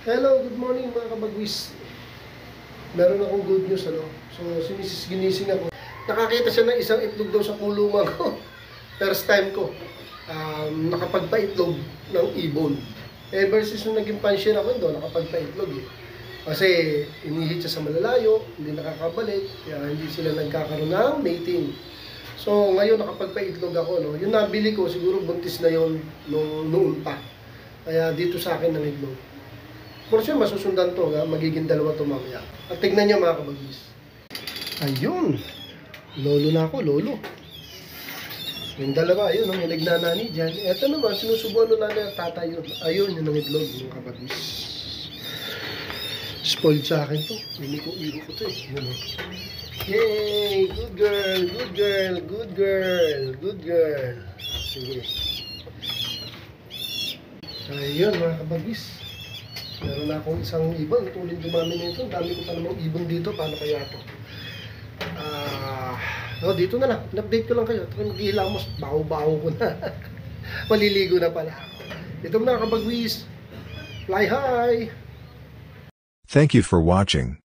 Hello, good morning mga kabagwis. Meron akong good news, ano? So, ginising ako. Nakakita siya ng isang itlog daw sa kulungan ko. First time ko. Nakapagpaitlog ng ibon. Ever since nung naging pansier ako doon, nakapagpaitlog eh. Kasi inihit siya sa malalayo, hindi nakakabalik, kaya hindi sila nagkakaroon ng mating. So, ngayon nakapagpaitlog ako, no? Yung nabili ko, siguro buntis na yon noon pa. Kaya dito sa akin ng itlog. For sure, masusundan to, magiging dalawa to mamaya. At tignan nyo mga kabagis. Ayun. Lolo na ako, lolo. Yung dalawa, ayun, may nagnanani dyan. Eto naman, sinusubuan na ng tatay yun. Ayun, yun ang itlog, mga kabagis. Spoiled sa akin to. Iko ko to eh. Yun, oh. Yay! Good girl, good girl, good girl, good girl. Sige. Ayun, mga kabagis. Meron na akong isang ibon, tuloy dumami na ito. Dami ko pa namang ibon dito, paano kaya ito? Dito na lang, in-update ko lang kayo. Ito mag-ihilamos, baho-baho ko na. Maliligo na pala. Ito mga kabagwis, fly high! Thank you for watching.